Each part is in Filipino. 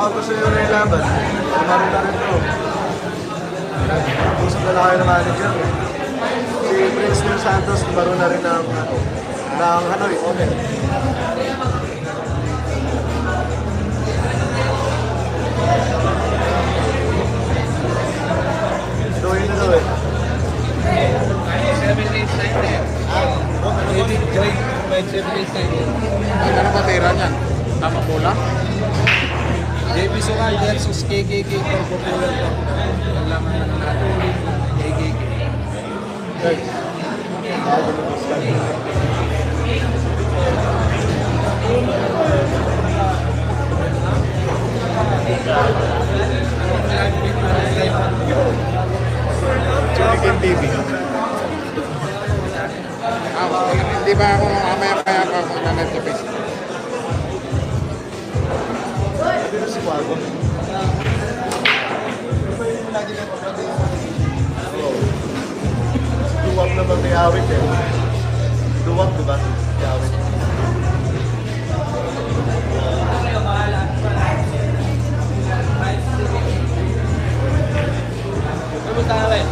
baka gusto nyo na yung laban. Kumaro na rin to. Usap na lang kayo ng manager. Si Prince Will Santos, kumaro na rin ng Hanoi, Omen. So yun na daw eh. 7-8-9. Ano ba tira niyan? Tama bola? JB Sukal versus KKK for popular po. Alaman na natin. KKK. Okay. Chicken TV. Hindi ba ako mamaya-maya pa ako nanan sa Facebook? Dito si Wago. Duwag naman may awit eh. Duwag diba? May awit. Kamusta ka rin?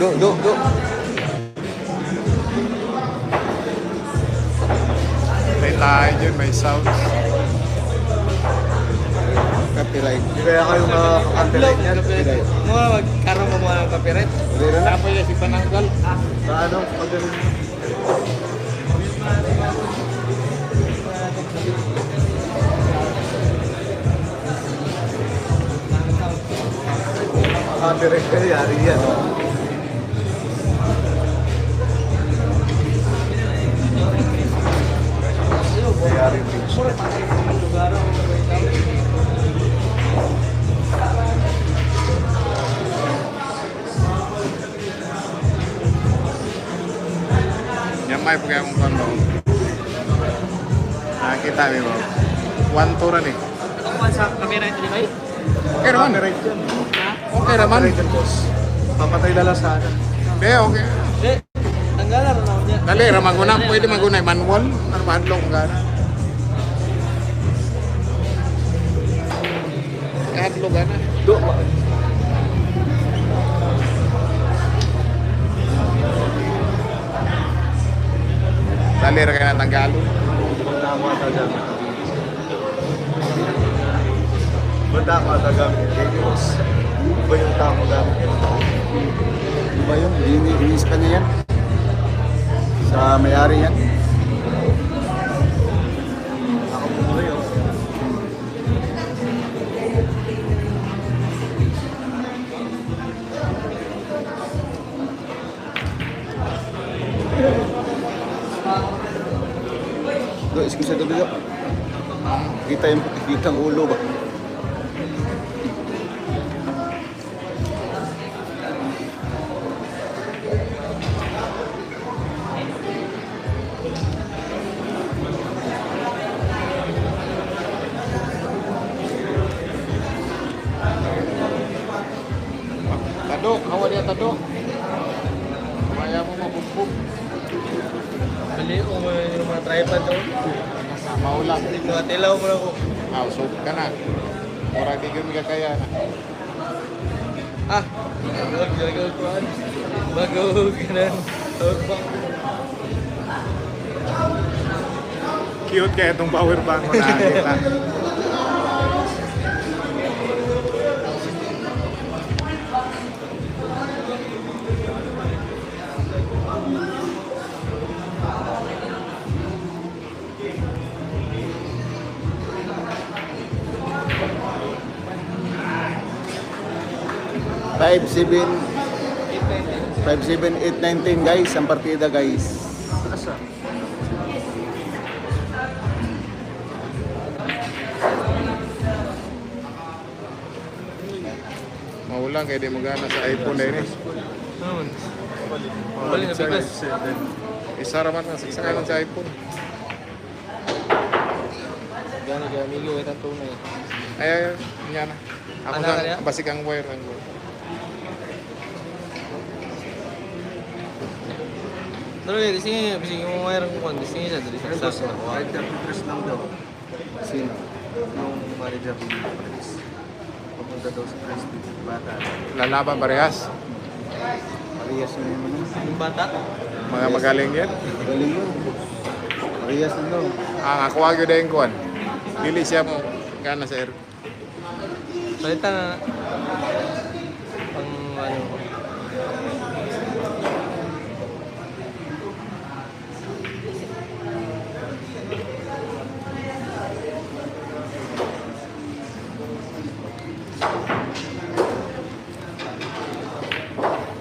Do. May tayo dyan, may sounds. Copyright. Hindi kaya kayo makakapirate niyan. Copyright. Mga magkaroon mo mga ng copyright. Tapos yung si Pananggal. Sa ano? Pag ganun. Copyright kayo, yari yan. Yari page. Yan may pagkaya mong kondo. Nakakita mo. 1-2 rin eh. Ang one sa camera ito di ba? Okay naman. Copyright yan. Okay naman. Copyright yan, boss. Papatay na lang sana. Hindi, okay. Hindi. Tanggalan na ako niya. Dali, ramaguna. Pwede maguna. Manual. Ano ba? Handlong gana. Handlong gana. Do. Dali, rin kayo natanggalon. Tama ka gamit. Banda ka gamit. Boss. Iba yung tama gamit. Diba yun? Linis pa niya yan. Sa may-ari yan. Ako po yun. Do, excuse do do. Kita ang ulo ba? Tadok, hawa dia tadok. Kaya mo mabugbog. Bali ko yung mga tripod to. Maulang. Mga tilaw mo na ko. So ka na. Murag di gyud kaya na. Ah, gagawin ko an. Bago ganun. Cute kaya itong power bank mo nakakita. Five, 7, 8, 19 guys, ang partida guys. Asa? Maulang kaya di magana sa iPhone na ini. Bali na bigas. Isa raman na saksakan sa iPhone. Gani kaya amigo ito tunay. Ay, yan na. Ako Anak ka niya? sa basik ang wire. Pero kasi yung mayroon ko kung gusto niya dali sa Boss, sa kahit 33 lang daw. Sino? Yung manager ni Prince. Pupunta daw sa Prestige. Bata. Lalaban parehas. Parehas na yun. yung bata. Mga magaling yan. Galing mo. Parehas na daw. Ang ako agyo dahil kuhan. Dili siya mo. Gana sa air. Palitan na pang ano.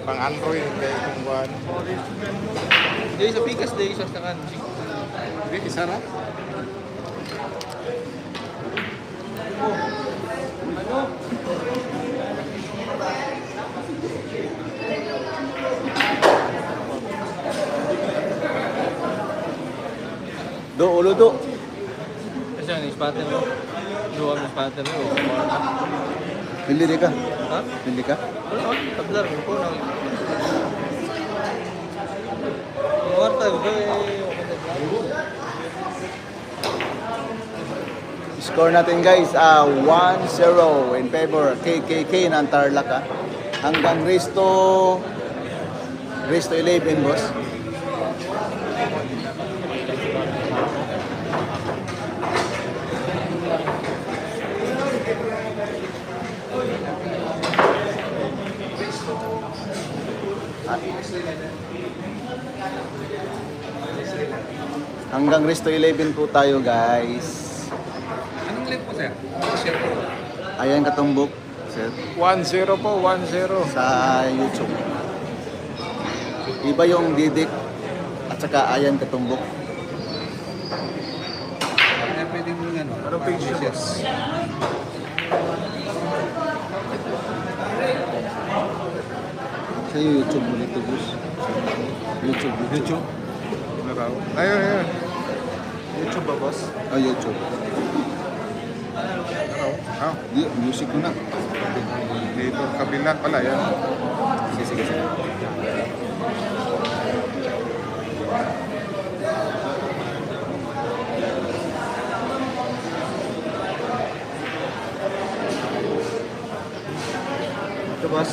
Pang Android. Dahil kung kuhan. Dili sa pikas dili sa kan. Di, isa na. Do, ulo do. Kasi ang spatter mo. Duwag ng spatter mo. Pili di ka. Ha? Pili ka. Wala ka. Tablar mo po. Warta ko Score natin guys, 1-0 in favor KKK ng Tarlac ha. Hanggang race to 11 boss. Hanggang race to 11 po tayo guys. Anong link po, sir? Ayan katumbok sir 1-0 po, 1-0. sa YouTube. Iba yung Didik at saka Ayan katumbok. Kaya pwede mo nga, no? Anong page yun, boss? Sa YouTube mo dito boss. YouTube. YouTube? Ayun, ayun. YouTube ba, boss? Oh, YouTube. Ah, Music ko na. dito, kabila pala, yan. Sige, sige, sige. Ito, boss.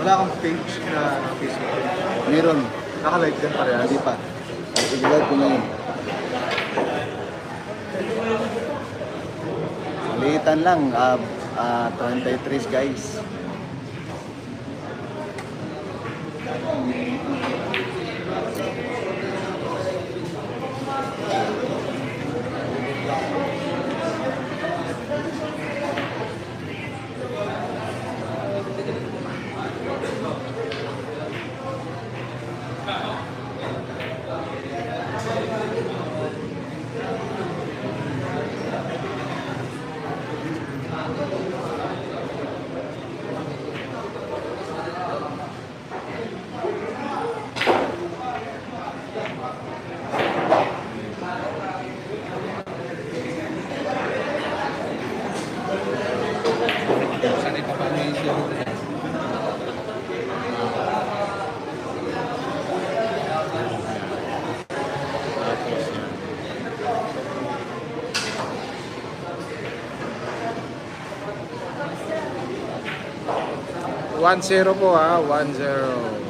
Wala kang page na Facebook. Meron. Naka-live ka parehas. Hindi pa. I-live ko na yun. Liitan lang. 23 guys. Saan ipapano yung siya? One zero po ha, 1-0.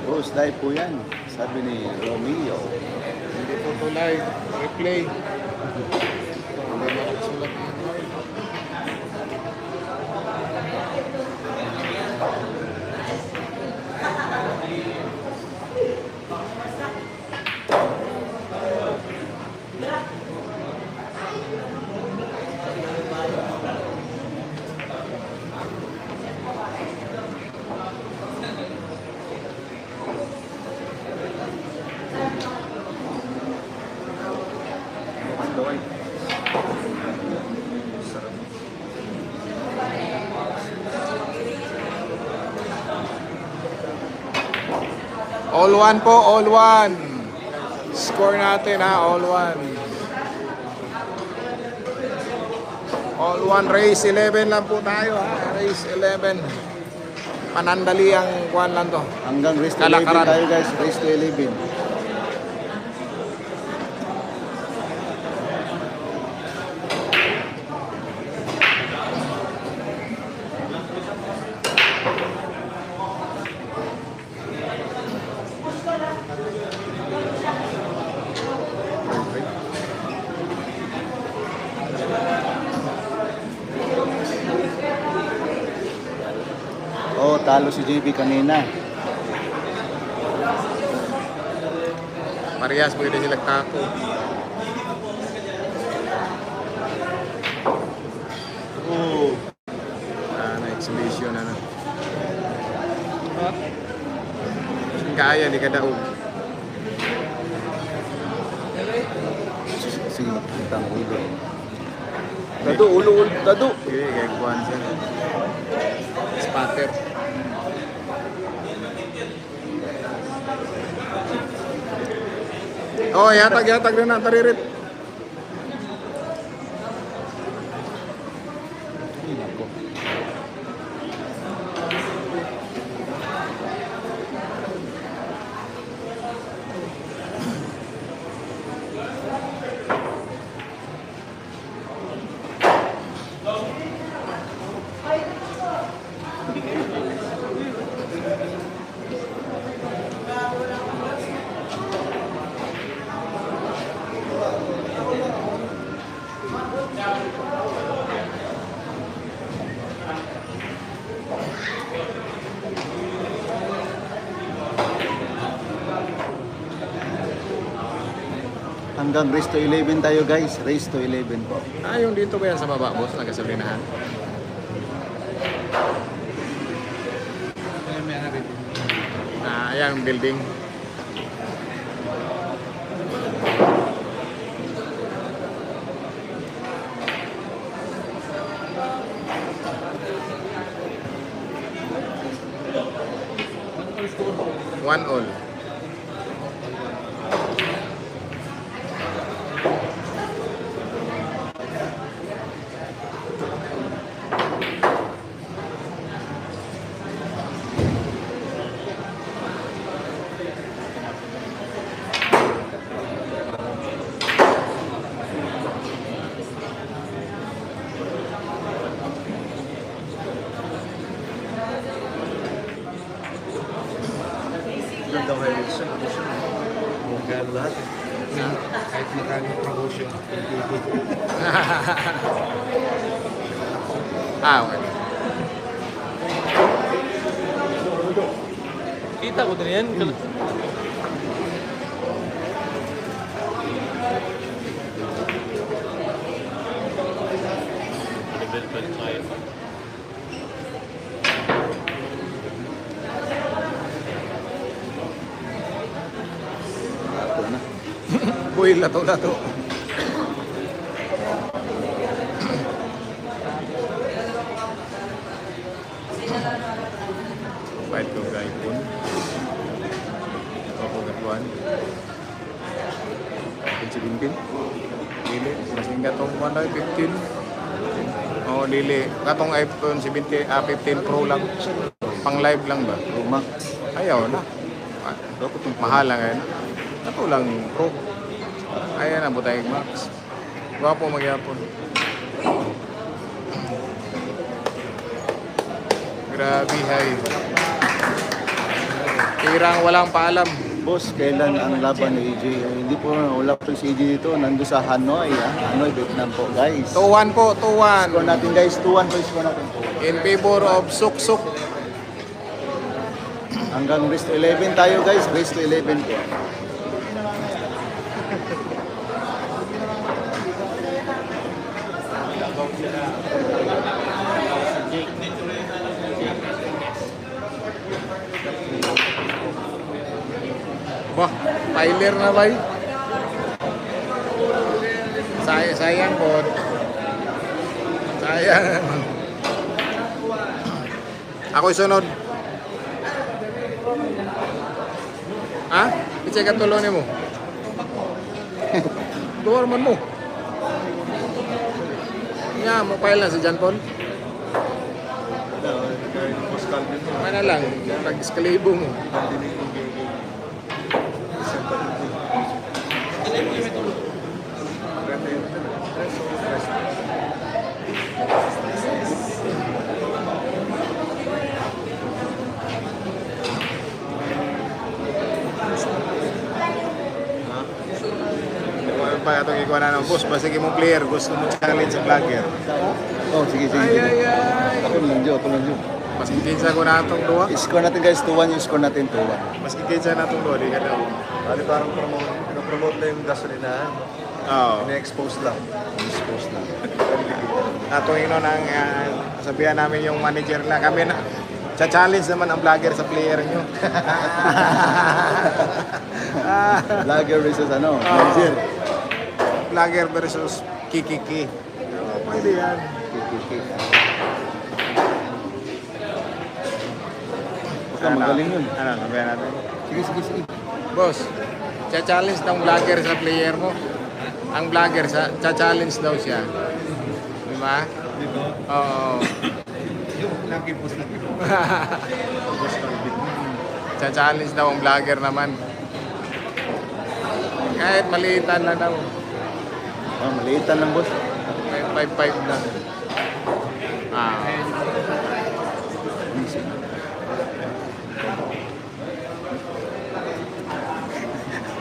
Boss, live po yan. Sabi ni Romeo. Hindi po ito live, replay. Hindi nakasulat. All one po, all one. Score natin ha, all one. All one, race 11 lang po tayo ha, race 11. Panandali ang kuhan lang to. Hanggang race to 11 Kalakaran. tayo guys, race to 11. Oh, talo si JB kanina. Parehas pwede sila tako. Oh, Na-exhibition na na. Kaya, di ka daog. sige, kitang ulo. Tado, ulo, tado. Sige, kaya kuhan siya. Spatter. Oh, yatag na na, taririt. Hanggang race to 11 tayo guys, race to 11 po. Ah, yung dito ba yan sa baba, boss? Nagkasablinahan. Ah, ayan, yung building. One all. Ganda kayo sa condition. Magkano lahat eh. Kahit magkano promotion. Ah, okay. Kita ko din yan. Ako na. Buhay lato-lato. Fight ko guy pun. Ako gatuan. Pincin-pincin. Dili. Masing gatong 115. Oh, dili. Katong iPhone 17, 15 Pro lang. Pang live lang ba? Ruma. Ayaw na. Ah, mahal lang yan. Ito lang Pro. Ayan na, Butay Max. Gwapo magyapon. Grabe, hay. Tirang walang paalam. Boss, kailan ang laban ni AJ? Hindi po, wala po si AJ dito. Nando sa Hanoi, Hanoi, Vietnam po, guys. 2-1 po, 2-1. Score natin, guys. 2-1 po, score natin. In favor of Suk-Suk. Hanggang race to 11 tayo, guys. Race to 11 po. Wah, Tyler na ba? Sayang po. Sayang. Ako'y sunod. Ha? I-check ang tuloy mo. Duwar man mo. Nga, mobile lang si John Paul. Boss Calvin mo. Mana lang, nag-escalabo mo. Pa atong ikaw na ng boss, basta mong player gusto mo challenge sa vlogger. Oh, sige, sige. Ay, ay, ay. Ako lang, Joe. Ako lang, Joe. Mas kinsa ko na itong duwa. I-score natin guys, 2-1 yung score natin, 2-1. Mas kikita na itong lodi ka daw. Bali parang promote na yung gasolinahan. Oo. Ina-expose lang. Expose na. Atong ino nang sabihan namin yung manager na kami na challenge naman ang vlogger sa player nyo. Vlogger versus ano, manager. Vlogger versus kikiki. Pwede yan. Baka magaling yun. Ano, sabihan natin. Sige, sige, sige. Boss, challenge ng vlogger sa player mo. Ang vlogger, challenge daw siya. Di ba? Oo. Nakipos na. Challenge daw ang vlogger naman. Kahit maliitan na daw. Oh, maliitan lang, boss. 5-5 lang. Ah.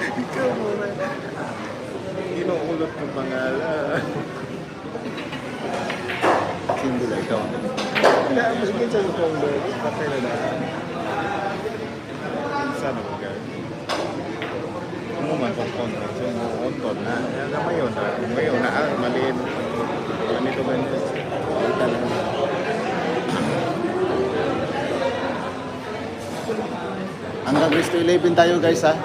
Ikaw muna. Inuulot ng pangalan. Simbula, ikaw. Kaya mas kinsa sa kong lodi. Patay na na. Kinsa na mo gawin. Ano man kung kontra. So, on na. Yan na mayon. Mayon na. Maliit. Ganito ba niya? Malitan na. Hanggang Cristo 11 tayo guys ha.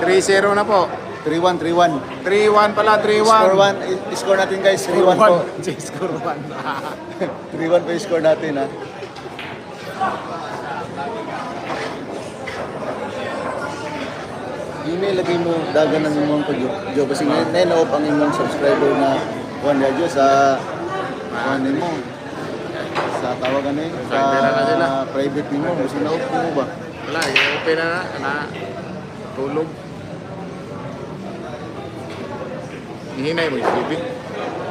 3-0 na po. 3-1, 3-1. 3-1 pala, 3-1. Score 1, score natin guys, 3-1 po. Score 1. 3-1 po yung score natin ha. Email lagay mo dagan ng imong pag-jo kasi ngayon off ang imong subscriber na kuan radyo sa kuan mo. Sa tawagan ni Private na sila. sa private nimo, kasi na off mo ba? Wala, open na. Tulog. Hihinay mo yung TV.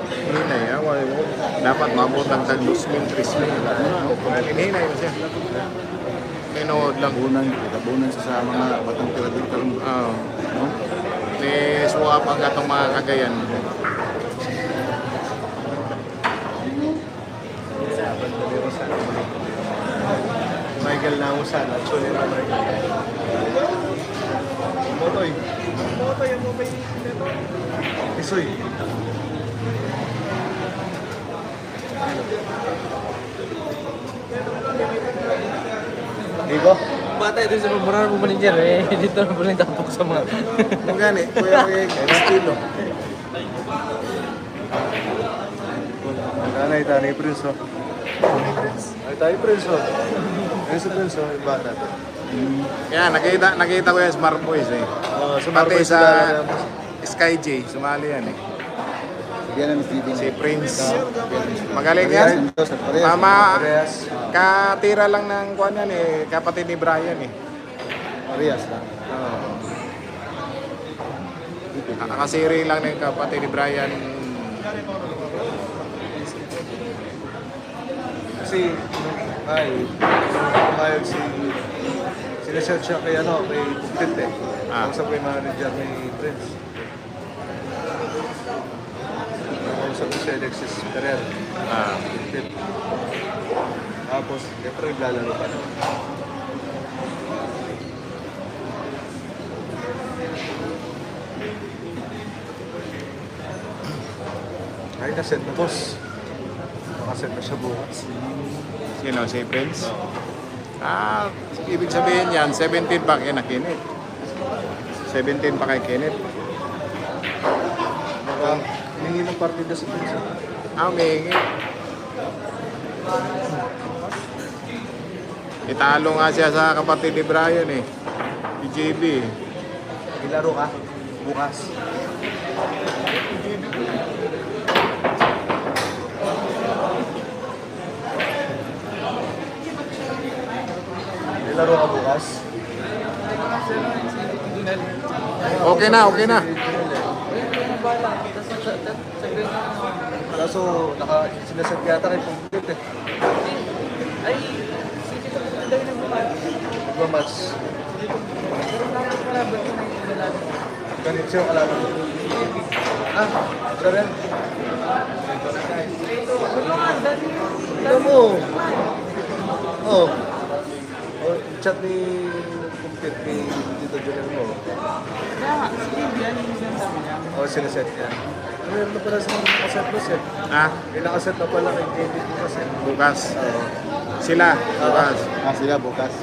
Hihinay, wala mo. Dapat mabot ang tag 2,000, 3,000. Hihinay mo siya. Pinood lang. Tabunan sa mga batang tirador karon. Oo. No? Swap ang atong mga kagayan. Michael na ako sana. Actually na Michael. Motoy. Motoy yung mobile nito. Isoy. Digo? Bata ito sa pamurahan mo manager eh. Dito na pala yung tapok sa mga. Kung gani, kuya estilo. Nanay, tanay, Prince, oh. Ay, tayo, Prince, oh. Ayun si Prince, oh. Yung bata. Kaya nakita ko yung Smart Boys eh. Pati sa Sky J, sumali yan eh. Yan ang TV. Si Prince. Magaling yan. Mama, katira lang ng kuan yan eh. Kapatid ni Brian eh. Marias lang. Nakasiri lang ng kapatid ni Brian. Kasi, pumayag sineset siya kay Bugtit eh. Kausap ko yung manager ni Prince. Kausap ko si Alexis Ferrer. Bugtit. Tapos, siyempre naglalaro pa na. Ay, naset na boss. Nakaset na siya bukas. Sino? Si Prince? Ibig sabihin yan, 17 pa kay na Kenneth. 17 pa kay Kenneth. Baka hiningi ng partida sa Prince. May Italo nga siya sa kapatid ni Brian eh. PJB. Ilaro ka bukas. Ilaro ka bukas. Okay na, okay na. Kaso, sinaset yata kay Pungkit eh. Ay, sige ko na daw nagmamatch. Nagmamatch. Pero parang kalaban ko na yung lalaki. Ganit siya yung kalaban. Ah, siya rin. Tignan mo. Oh. Oh, chat ni Pungkit kay Tito Junior mo. Kaya nga, sige, yan yung sinasabi niya. Oh, sinaset niya. Mayroon na pala sa mga nakaset mo, Seth. Ah, May nakaset na pala kay David mo kasi. bukas. Oo. Sila, bukas. Sila bukas.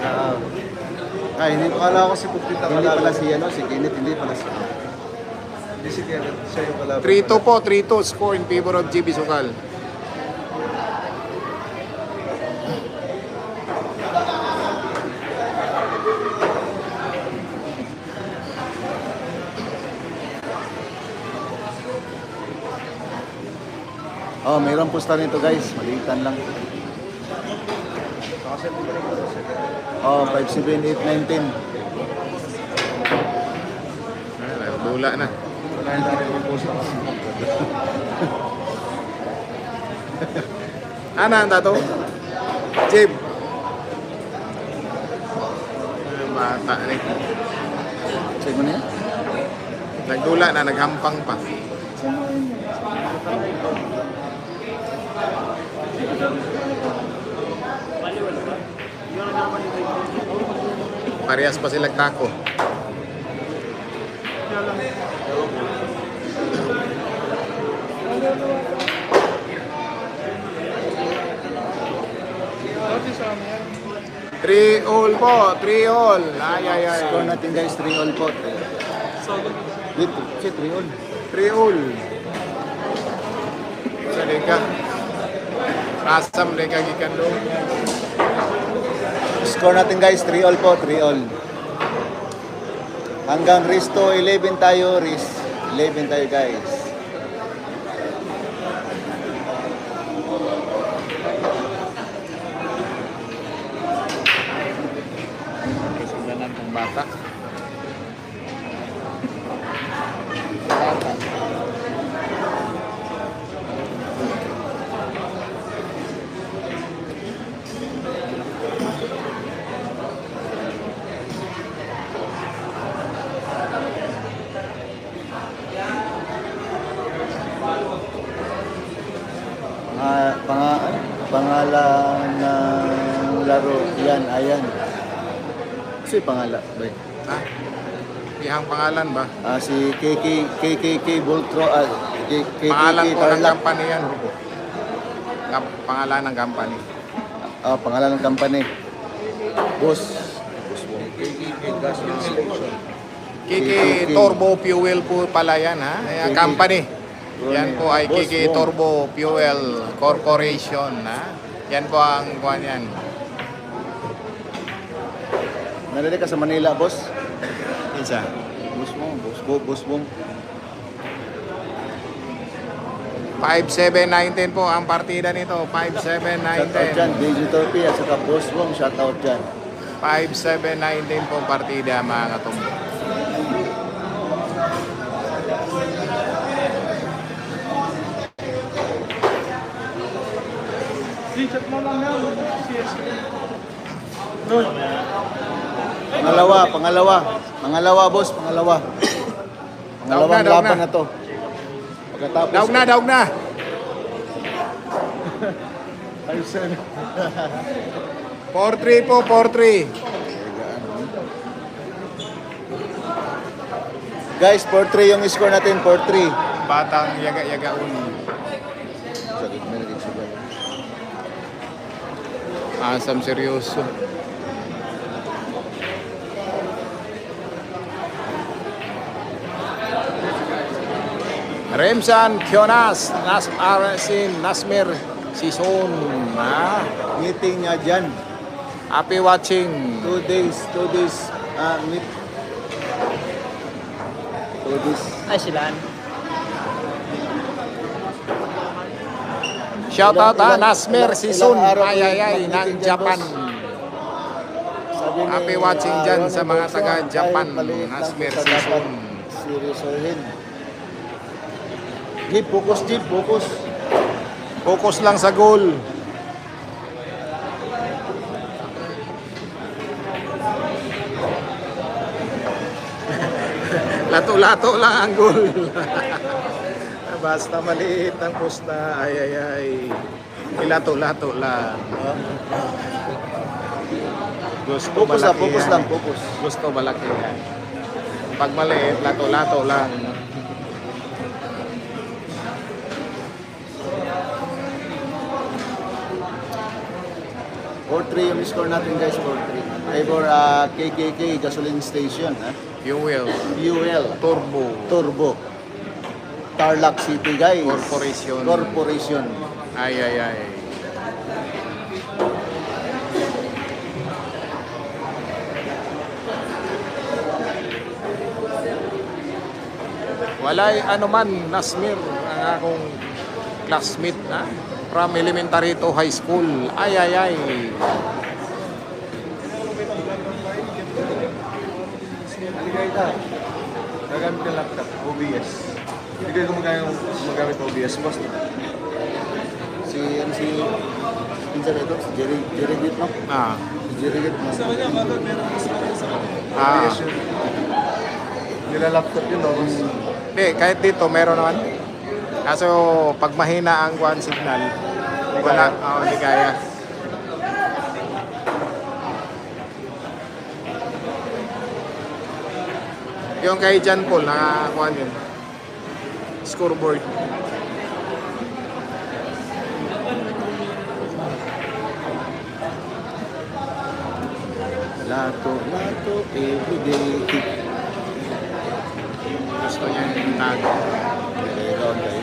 Hindi ko kala ko si Pungkit ang Hindi pala kalaban. si ano, si Kenneth, hindi pala si... Hindi si Kenneth, siya yung kalaban. 3-2 po, 3-2 score in favor of GB Sukal. Oh, mayroong pusta nito guys. Malitan lang. Nakaset mo rin ko sa Oh, 5, 7, 8, 9, 10. Dula na. Wala na rin yung post ako. Ano ang tato? Jib. Bata rin. Check mo na yan. Nagdula na, naghampang pa. Parehas pa sila tako. Three all po, 3 all. Ay. Score natin guys, 3 all po. Dito, si 3 all. 3 all. Sa Leka. Rasam Leka gikan do. Score natin guys, 3 all po, 3 all. Hanggang Risto 11 tayo, 11 tayo guys. Sundanan ng bata. Pangalan ng laro, yan, ayan. Kasi pangalan, ba? Ha? Ihang pangalan ba? Si KKK Voltro, KKK Pangalan po ng Tarlac. company yan. Pangalan ng company. Pangalan ng company. Boss. Kiki Turbo Fuel po pala yan ha. Company. Yan po ay Boss Kiki Wong. Turbo Fuel Corporation ha. Yan po ang kuhan yan. Nalili ka sa Manila, boss? Isa. Boss Bong. 5-7-19 po ang partida nito. Shoutout dyan, 5-7-19. Digital P at saka Boss Bong, shoutout dyan. 5-7-19 po ang partida mga katumbo. Chat mo lang na. Pangalawa, boss, pangalawa. Pangalawang Daog laban na. na to. Pagkatapos, Daog na. Ayun. 4-3 po, 4-3. Guys, 4-3 yung score natin, 4-3. Batang yaga-yagaun. Asam seryoso. Remsan Kionas, Nasmir Sison. Meeting nga dyan. Happy watching. 2 days, Todis. Ay, silaan. Shoutout ha, Ilang- Nasmer ilang- Sison, ilang araw ay kayo ng mag-meeting dyan, Japan. boss? Sabi ni, Happy watching dyan Ronnie sa mga Boxon, taga-Japan, kahit maliit lang Nasmer sa Sison. dapat seryosohin. Jeep, focus, Jeep, focus. Focus lang sa goal. Lato-lato lang ang goal. Basta maliit ang posta, ay. Ilato-lato lang. Gusto Focus lang, malaki focus yan. lang, focus. Gusto malaki yan. Pag maliit, lato-lato lang. For 3 yung score natin guys, 4-3. Favor KKK Gasoline Station, ha? Fuel, UL turbo, Turbo. Tarlac City guys. Corporation. Corporation. ay. Walay ano man, Nasmir, ang akong classmate na from elementary to high school. Ay. Aligayda. Gagamit ng laptop, OBS. Hindi kayo gumagamit ng OBS, boss. Si pinsan ito, si Jerry Git, no? Ah, Si Jerry Git, no? OBS yun. Nila laptop yun, no, boss. Hindi, kahit dito meron naman. Kaso pag mahina ang kuhan signal, wala, hindi kaya. Yung kay John Paul, nakakuha yun. Scoreboard. Lato, everyday. Gusto niya yung tago. Okay.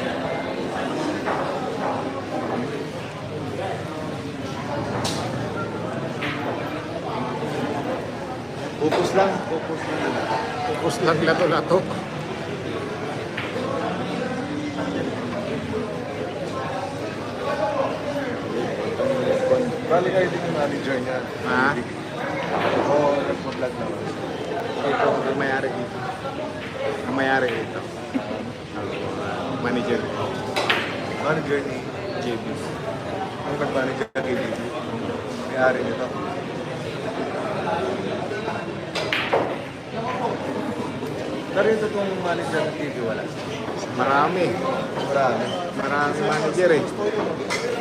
Focus lang, focus lang. Focus lang lato-lato. Bali kayo din yung manager niya. Ha? Oo, nagpa-vlog naman. Ito, ang mayari dito. Ang mayari dito. Manager. Manager ni JB. ang nag-manager kay JB. May-ari nito. Pero yung totoong manager ng TV wala. Marami. Marami. Marami manager eh.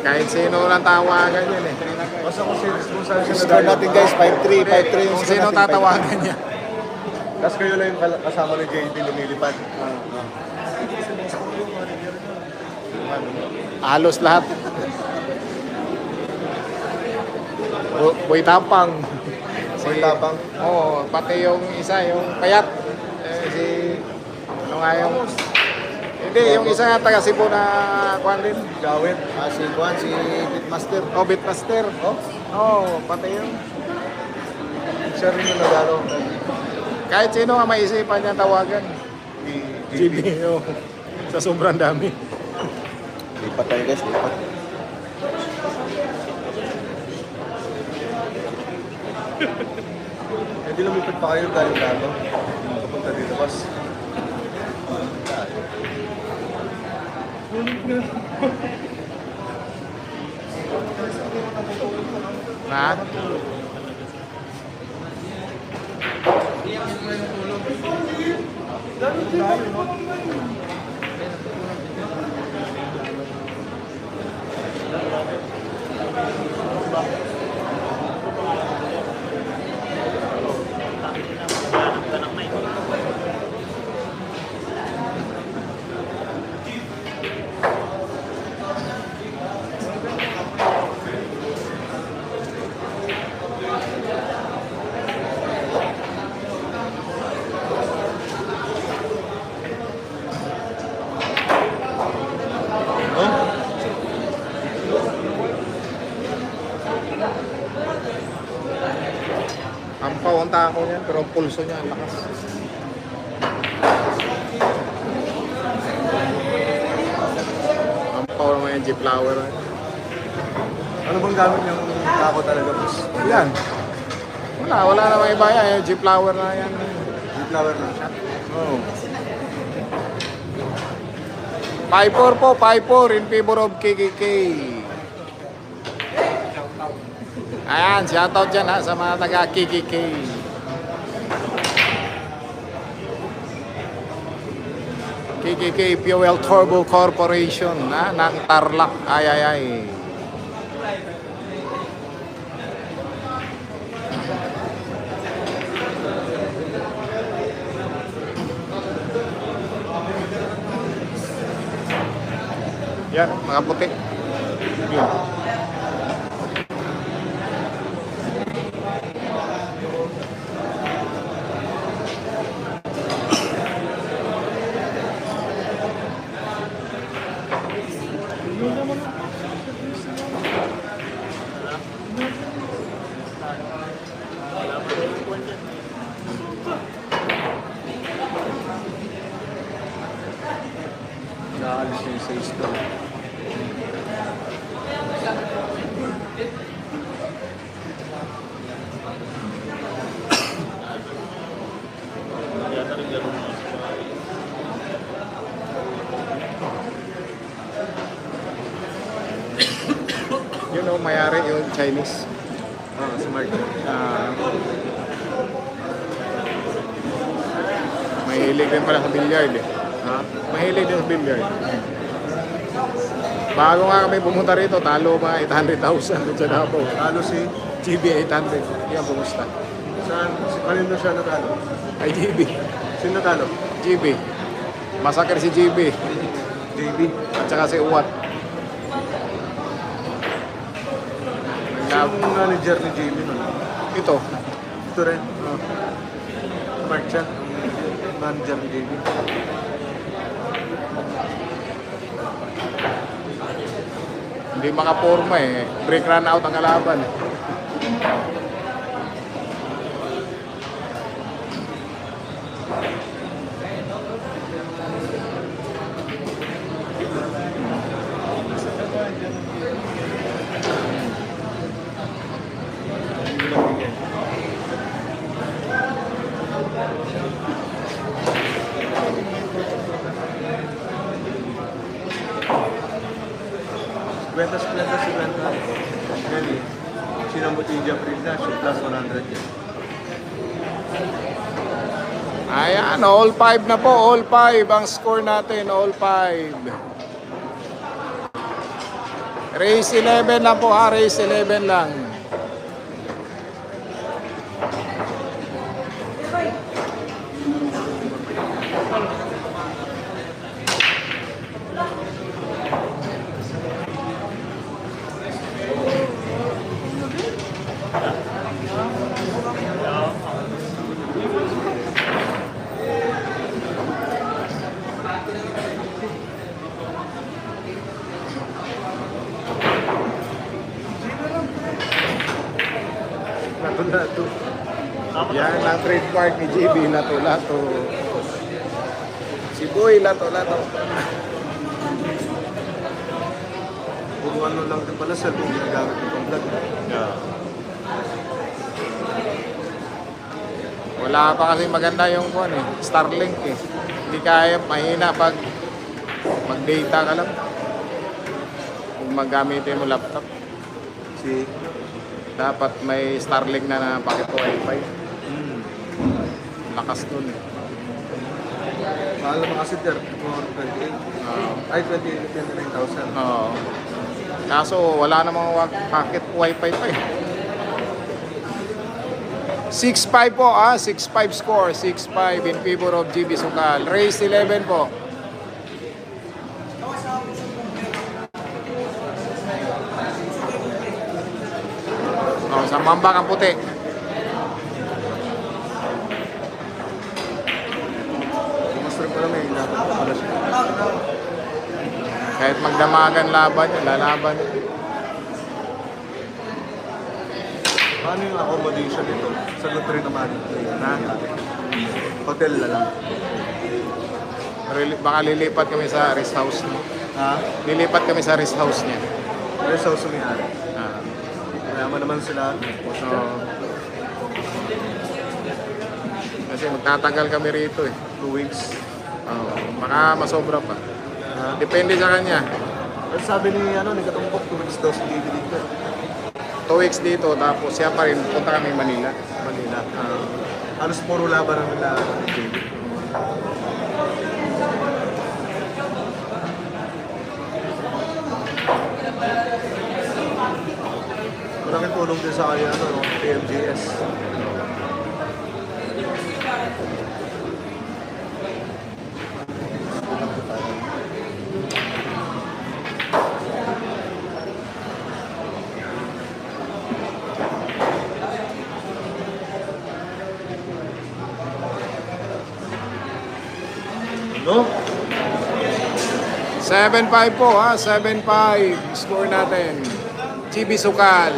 Kahit sino lang tawagan yan eh. Basta kung saan siya Score natin guys, 5-3. 5-3 yung Kung score sino natin. tatawagan niya. Tapos kayo lang yung kasama ni JB lumilipad. Halos lahat. Boy Tapang. Boy Tapang. Oo, pati yung isa, yung payat. Si, ano nga yung... Hindi, yung isa nga taga Cebu na kuhan din. Gawin. Si Juan, si Pitmaster. Oh, Bitmaster. Oh, Oo, pati yung... siya rin yung nagano. Kahit sino nga maisipan niya tawagan. Ni JB. oh. Sa sobrang dami. Lipat tayo guys, lipat. Hindi lumipad pa kayo galing dito. Papunta dito, boss. Ha? Ang paunta ako niyan, pero ang pulso niya, ang lakas. G-Flower. Ano bang gamit yung kako talaga, boss? Yan. Wala namang iba yan. Yung G-Flower na yan. Yung flower lang siya. Oh. 5-4 po, 5-4 in favor of KKK. Ayan, shoutout dyan ha sa mga taga KKK. KKK Fuel Turbo Corporation na ng Tarlac. Ay. Yan, mga puti. Yun. Nakaalis na yung size ko. Yun o, mayari yung Chinese. Si Mark. Mahilig din pala sa billiard eh. Mahilig din sa billiard. Bago nga kami pumunta rito, talo pa 800,000 dun sa Davao. Talo si... GB 800. Yan, kumusta? Saan? Kanino siya natalo? Ay, GB. Sino natalo? GB. Masakir si GB. JB. At saka si Uwat. Sino yung manager ni JB nun? Ito. Ito rin. Mark siya. Yung manager ni JB. Hindi makaporma eh. Break run out ang kalaban eh. Kwentas si Benta. Ngayon sinang botija Prida, siya plus 100 yan. Ayan, all 5 na po. All 5 ang score natin. All 5. Race 11 lang po ha. Race 11 lang. Lato-lato. Yan ang trademark ni JB. Lato-lato. Si Boy, lato-lato. Kung ano lang din pala cellphone ginagamit ng pang-vlog. Wala pa kasi maganda yung kuan eh. Starlink eh. Hindi kaya, mahina pag mag-data ka lang. Kung maggamitin mo laptop. Si... Dapat may Starlink na packet Wi-Fi. Lakas nun eh. Mahal naman kasi 28. Ay, 29,000. Oo. Kaso wala namang packet Wi-Fi pa eh. 6-5 po 6-5 score. 6-5 in favor of GB Sukal. Race 11 po. Oh, sa mambak ang puti. Mas rin pala may dapat pa pala siya. Kahit magdamagan laban yun, lalaban yun. Paano yung accommodation nito? Sagot rin naman. Na? Hotel na lang. Baka lilipat kami sa rest house. Ha? Lilipat kami sa rest house niya. Rest house may-ari. Ah. Mayaman naman sila. So, kasi magtatagal kami rito eh. 2 weeks. Baka masobra pa. Ha? Depende sa kanya. Ang sabi ni Katumpok, 2 weeks daw si David dito. 2 weeks dito, tapos siya pa rin, punta kami Manila. Manila. Halos puro laban ang nila ni David. Malaking tulong din sa kanya, PMGS. No? 7-5 po ha, 7-5 score natin. Chibi Sukal.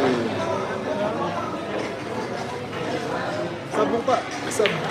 Sabong pa. Sabong.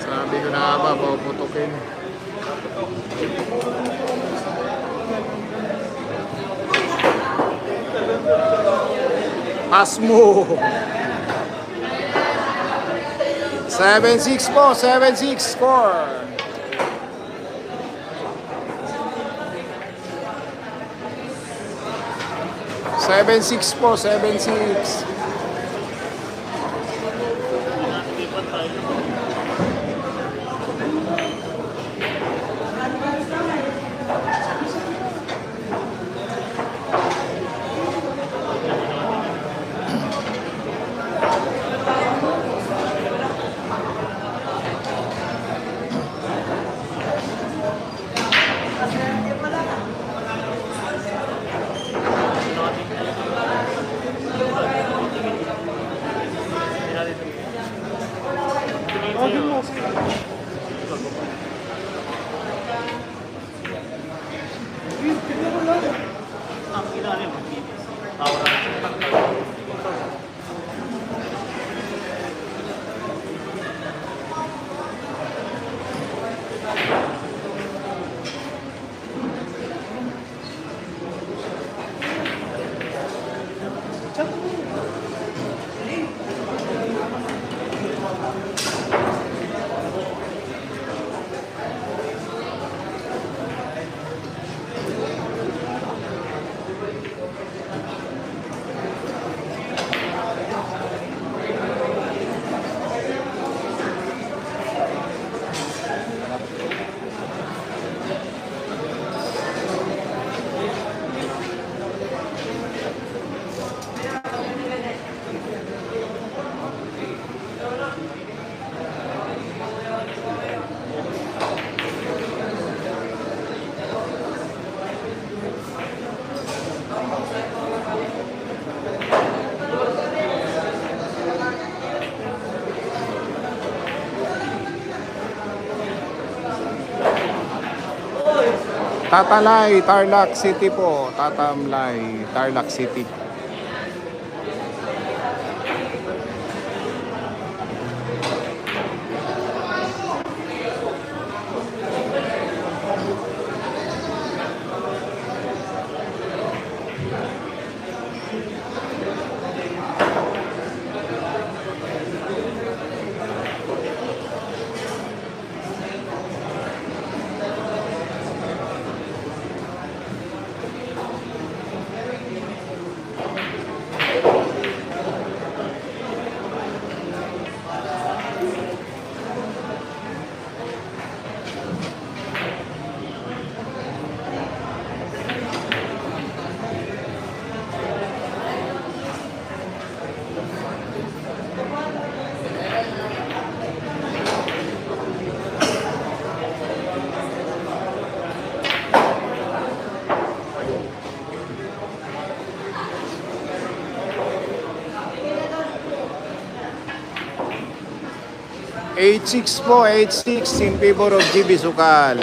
Sabi ko na nga ba, puputukin. Pass mo. 7-6 po, 7-6 score. Seven six po, 7-6. Tatalay, Tarlac City po. Tatamlay, Tarlac City. Eight-six po, 8-6 in favor of GB Sukal.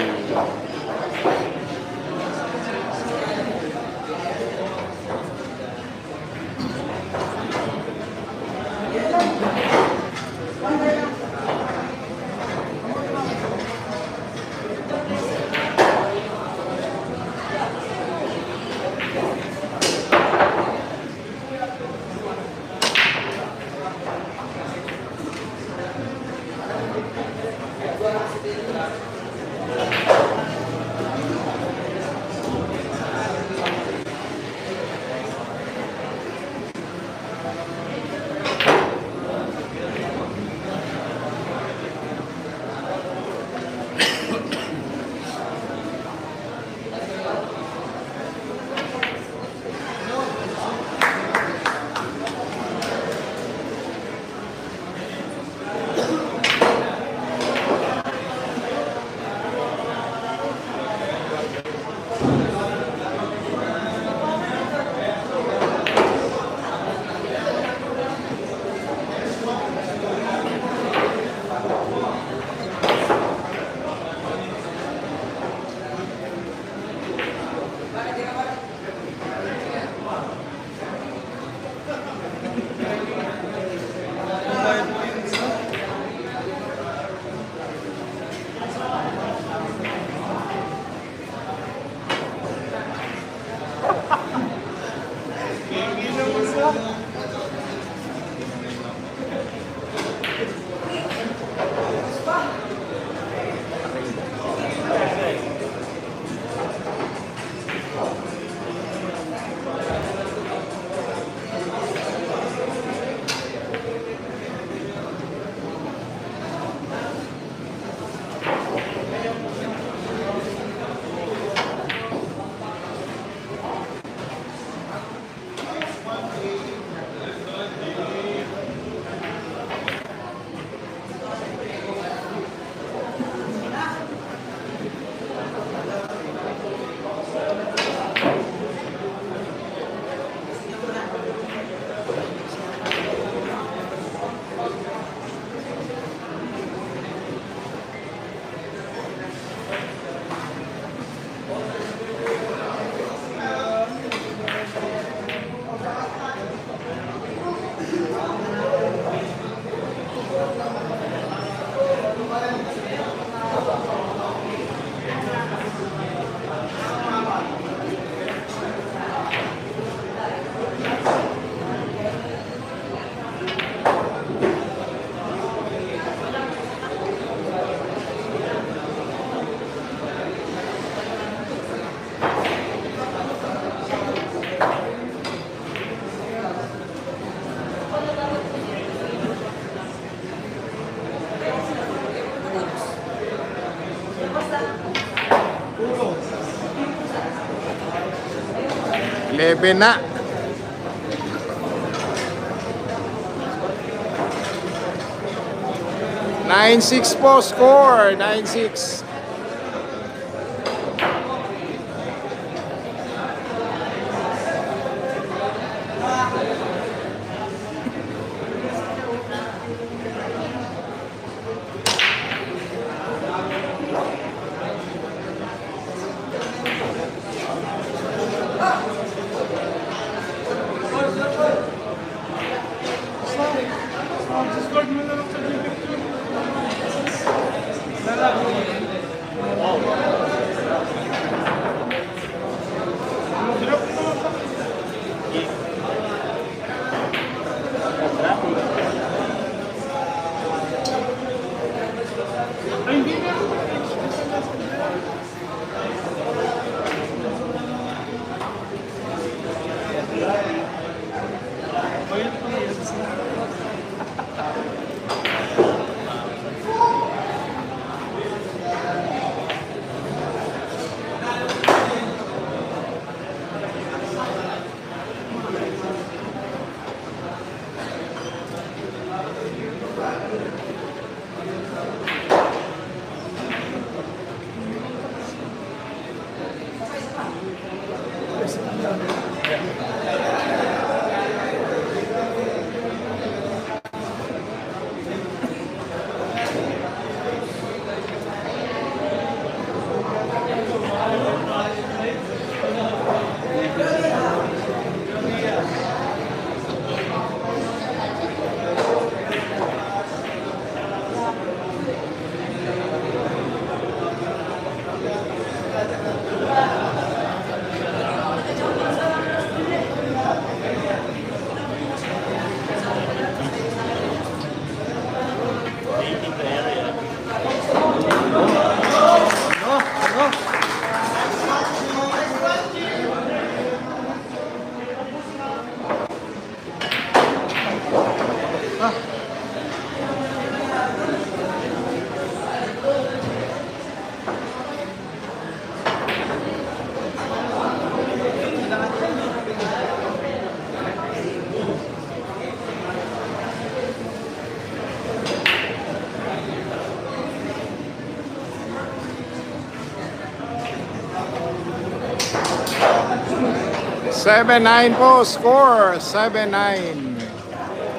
Lebe na. Nine-six po score. 9-6. 7-9 po, score 7-9.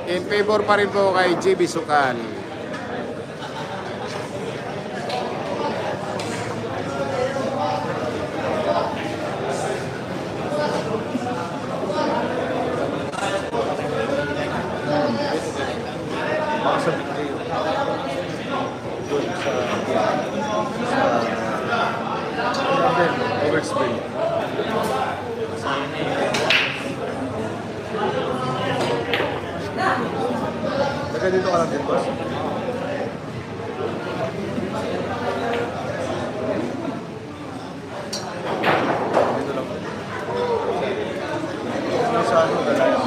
In favor pa rin po kay JB Sukal. Overspring. Teka dito ka lang din, boss. Dito lang. Sa ano, galaya.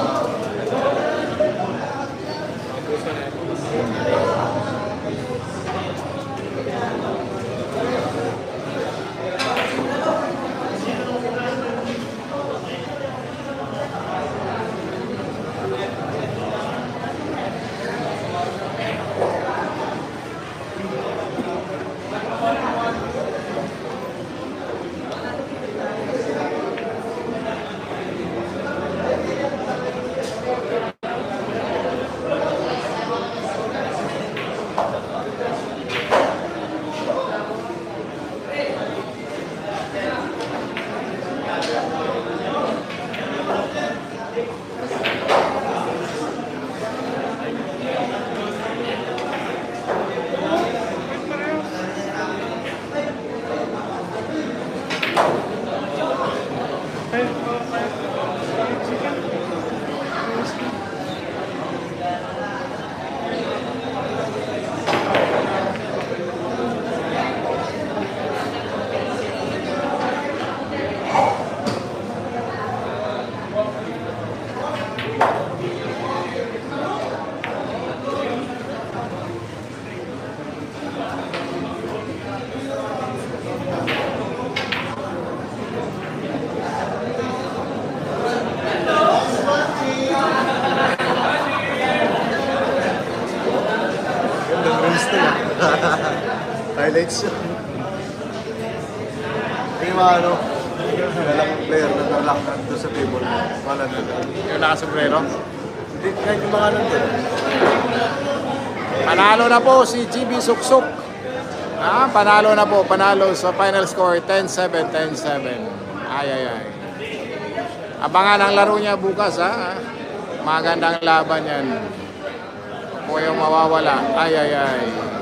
Highlights. May mga ano, dalang player na nalak doon sa table. Wala na. Yung nakasombrero. Hindi, kahit yung mga nandun. Panalo na po si GB Suksuk. Panalo na po. Panalo sa final score 10-7, 10-7. Ay, ay, ay. Abangan ang laro niya bukas, ha? Magandang laban yan. Huwag yung mawawala. Ay, ay, ay.